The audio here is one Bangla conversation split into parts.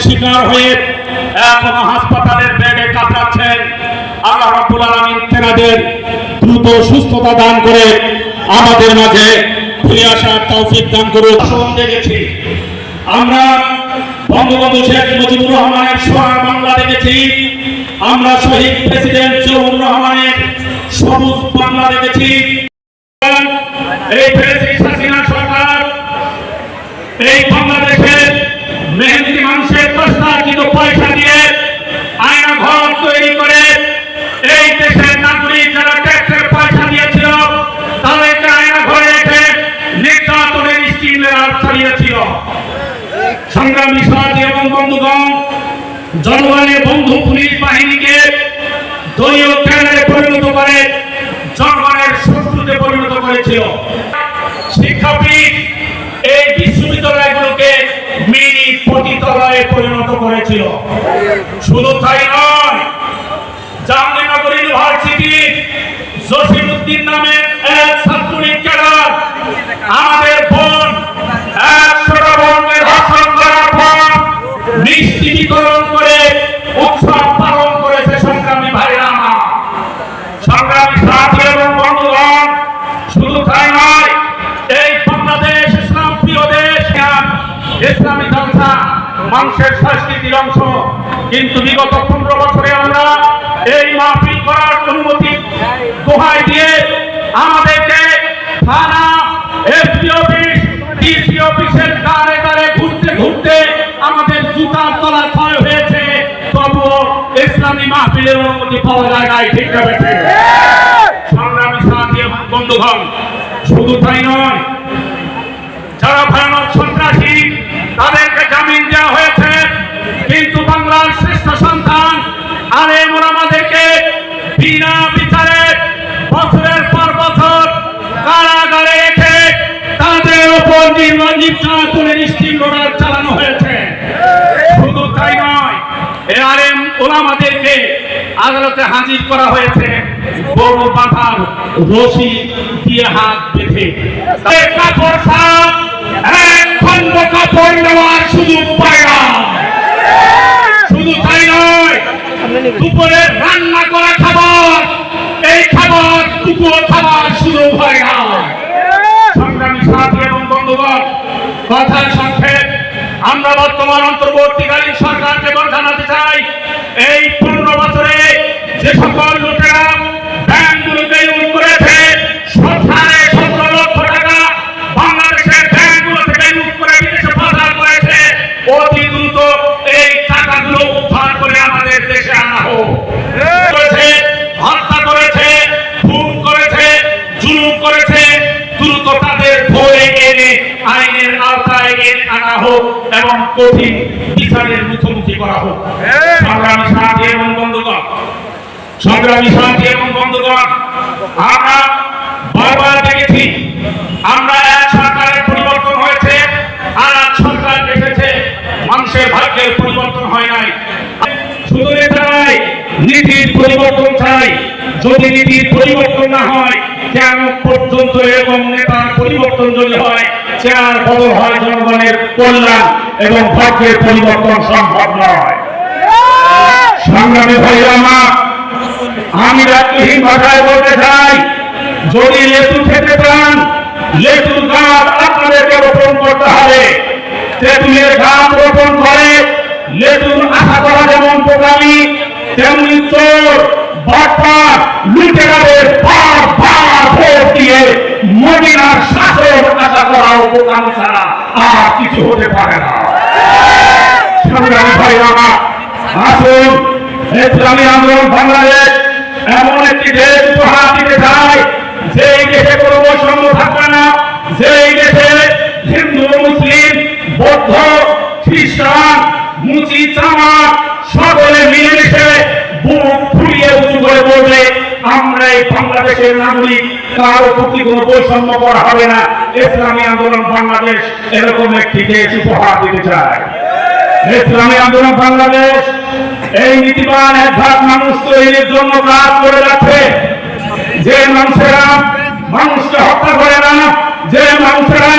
শিকার হয়ে এখনো হাসপাতালের বেডে কাতরাচ্ছেন। আল্লাহ রাব্বুল আলামিন তেনাদের দ্রুত সুস্থতা দান করে আমাদের মাঝে ফিরে আসার তৌফিক দান করুন। দেখেছি আমরা বঙ্গবন্ধু শেখ মুজিবুর রহমানের সোনার বাংলা দেখেছি, আমরা শহীদ প্রেসিডেন্ট জিয়াউর রহমানের সবুজ বাংলা দেখেছি। এই ফ্যাসিস্ট হাসিনা সরকার এই বাংলাদেশের মেহনতি মানুষের কষ্টার্জিত পয়সা দিয়ে আয়না ঘর তৈরি করে এই দেশের নাগরিক যারা ট্যাক্সের পয়সা দিয়েছিল তাদেরকে আয়না ঘরে রেখে নির্যাতনের স্টিম চালিয়েছিল। সংগ্রামী সাথী এবং বন্ধুগণ, জনগণের বন্ধু পুলিশ বাহিনীকে দলীয় ক্যাডারে পরিণত করে জনগণের শত্রুতে পরিণত করেছিল। শিক্ষাবিদ এই বিশ্ববিদ্যালয়গুলোকে মিনি পতিতালয়ে পরিণত করেছিল। শুধু তাই নয়, জাহাঙ্গীরনগর ইউনিভার্সিটি জসিমউদ্দিন নামে এক ছাত্রলীগ ক্যাডার আমাদের বোন 100টা বর্ণের ভাষণ করার পর মিষ্টি বিতরণ করে উৎসব পালন করেছে। সংগ্রামী ভাইরা আমার, সংগ্রামী সাথী এবং বন্ধুগণ, শুধু তাই নয়, এই বাংলাদেশ ইসলাম প্রিয় দেশ, ইসলামী জলসা মানুষের সংস্কৃতির অংশ, কিন্তু বিগত 15 বছরে আমরা এই মাহফিল করার অনুমতি দোহাই দিয়ে আমাদেরকে থানা, এসপি অফিস, ডিসি অফিসের দ্বারে দ্বারে ঘুরতে ঘুরতে আমাদের জুতার তলা ক্ষয় হয়েছে, তবুও ইসলামী মাহফিলের অনুমতি পাওয়া যায় নাই। ঠিক আছে সংগ্রামী সাথী এবং বন্ধুগণ, শুধু তাই নয়, যারা ভয়ানক সন্ত্রাসী তাদেরকে জামিন দেওয়া হয়েছে, কিন্তু বাংলার শ্রেষ্ঠ সন্তান আলেম ওলামাদেরকে বিনা বিচারে বছরের পর বছর কারাগারে রেখে তাদের উপর নির্যাতনের স্টিম রোলার চালানো হয়েছে। শুধু তাই নয়, এই আলেম ওলামাদেরকে আদালতে হাজির করা হয়েছে বড় বাঁধার রশি দিয়ে হাত বেঁধে। কাপড় সাপ এক খন্ড কাপড় নেওয়ার সুযোগ পায় না। শুধু তাই নয়, দুপুরে রান্না করা খাবার, এই খাবার দুপুর খাবার সুযোগ হয় না। সংগ্রামী সাথী এবং বন্ধুগণ, কথার সংক্ষেপ, আমরা বর্তমান অন্তর্বর্তীকালীন সরকারকে জানাতে চাই, এই 15 বছরে যে সকল লোকেরা ব্যাংকগুলোকে লুট করেছে, 17 লক্ষ টাকা বাংলাদেশের ব্যাংকগুলো থেকে লুট করে বিদেশে পাচার করেছে, অতি দ্রুত এই টাকাগুলো উদ্ধার করে আমাদের দেশে আনা হোক। হত্যা করেছে, খুন করেছে, জুলুম করেছে, দ্রুত তাদের ধরে এনে আইনের আওতায় আনা হোক এবং কঠিন বিচারের মুখোমুখি করা হোক। সংগ্রামী সাথী এবং বন্ধুগণ, সংগ্রামী সাথী এবং বন্ধুগণ, আমরা বারবার দেখেছি, আমরা এক সরকারের পরিবর্তন হয়েছে আর এক সরকার এসেছে, মানুষের ভাগ্যের পরিবর্তন হয় নাই। শুধু চাই নীতির পরিবর্তন চাই, যদি নীতির পরিবর্তন না হয় কেন পর্যন্ত এবং নেতার পরিবর্তন যদি হয়, চেয়ার বদল হয়, জনগণের কল্যাণ এবং ভাগ্যের পরিবর্তন সম্ভব নয়। সংগ্রামী ভাইরা আমার, আমি রাজনীতিহীন ভাষায় বলতে চাই, যদি লেচু খেতে চান, লেচুর গাছ আপনাদেরকে রোপণ করতে হবে। তেঁতুলের গাছ রোপণ করে লেচুর আশা করা যেমন বোকামি, তেমনি চোর, বাটপার, লুটেরাদের বারবার ভোট দিয়ে মদিনার শাসন আশা করাও বোকামি ছাড়া আর কিছু হতে পারে না। সংগ্রামী ভাইরা আমার, আসুন ইসলামী আন্দোলন বাংলাদেশ এমন একটি দেশ উপহার দিতে চায়, যেই দেশে কোনো বৈষম্য থাকবে না, যেই দেশে হিন্দু, মুসলিম, বৌদ্ধ, খ্রিস্টান, মুচি, চামা সকলে মিলেমিশে বুক ফুলিয়ে উঁচু করে বলবে, আমরা এই বাংলাদেশের নাগরিক, কারো প্রতি কোনো বৈষম্য করা হবে না। ইসলামী আন্দোলন বাংলাদেশ এরকম একটি দেশ উপহার দিতে চায়। ইসলামী আন্দোলন বাংলাদেশ এই নীতিবান একভাগ মানুষ তৈরির জন্য কাজ করে যাচ্ছে। যে মানুষেরা মানুষকে হত্যা করে না, যে মানুষেরা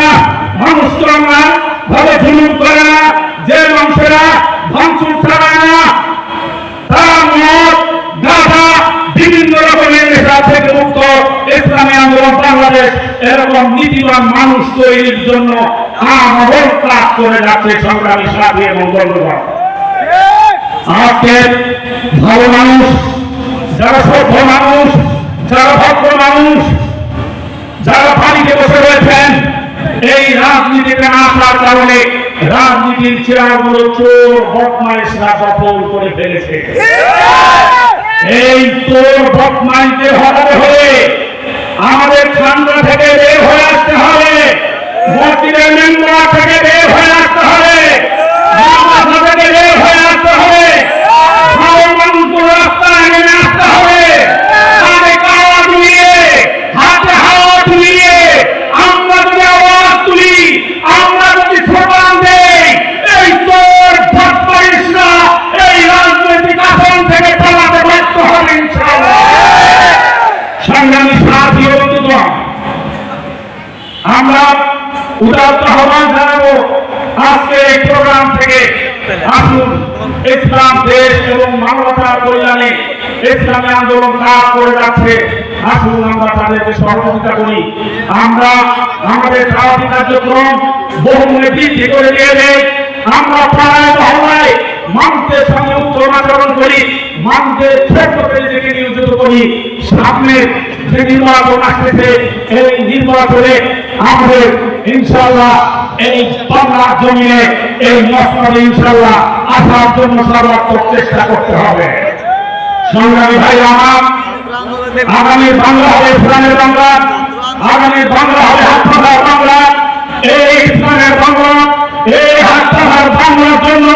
মানুষকে ভাবে জুলুম করে না, যে মানুষেরা ভাঙচুর চালায় না, তারা মদ গাঁজা বিভিন্ন রকমের নেশা থেকে মুক্ত ইসলামী আন্দোলন বাংলাদেশ এরকম নীতিবান মানুষ তৈরির জন্য আমরণ কাজ করে যাচ্ছে। সংগ্রামী সাথী এবং বন্ধুগণ, আজকে ভালো মানুষ, যারা সভ্য মানুষ, যারা ভদ্র মানুষ, যারা বাড়িতে বসে রয়েছেন, এই রাজনীতিতে না আসার কারণে রাজনীতির চেয়ারগুলো চোর বদমাইশরা দখল করে ফেলেছে। এই চোর বদমাইশদের হটাতে হলে আমাদের ঠান্ডা থেকে বের হয়ে আসতে হবে, মসজিদের মেম্বার থেকে বের হয়ে আসতে হবে, মাদ্রাসা থেকে বের হয়ে আসতে হবে, ভালো মানুষগুলো রাস্তায় নেমে আসতে হবে। কাঁধে কাঁধ মিলিয়ে, হাতে হাত মিলিয়ে আমরা যদি আওয়াজ তুলি, আমরা যদি স্লোগান দেই, এই চোর বদমাইশরা এই রাজনৈতিক আসন থেকে পালাতে বাধ্য হবে ইনশাআল্লাহ। সংগ্রামী সাথী ও বন্ধুগণ, আমরা উদাত্ত আহ্বান জানাবো আজকে এই প্রোগ্রাম থেকে, আসুন ইসলাম দেশ এবং মানবতার কল্যাণে ইসলামী আন্দোলন কাজ করে যাচ্ছে, আসুন আমরা তাদেরকে সহযোগিতা করি। আমরা আমাদের দাওয়াতি কার্যক্রম বহুগুণে বৃদ্ধি করে দিয়ে দেই। আমরা পাড়ায় মহল্লায় মানুষদের সঙ্গে উত্তম আচরণ করি, মানুষদের ক্ষেত্রে নিজেকে নিয়োজিত করি। সামনে যে নির্বাচন আসতেছে, এই নির্বাচনে আমাদের ইনশাআল্লাহ এই বাংলার জমিনে এই মসনদে ইনশাআল্লাহ আসার জন্য সর্বাত্মক চেষ্টা করতে হবে। সংগ্রামী ভাই আমার, আগামী বাংলা হবে ইসলামের বাংলা, আগামী বাংলা হবে হাতপাখার বাংলা। এই ইসলামের বাংলা, এই হাতপাখার বাংলার জন্য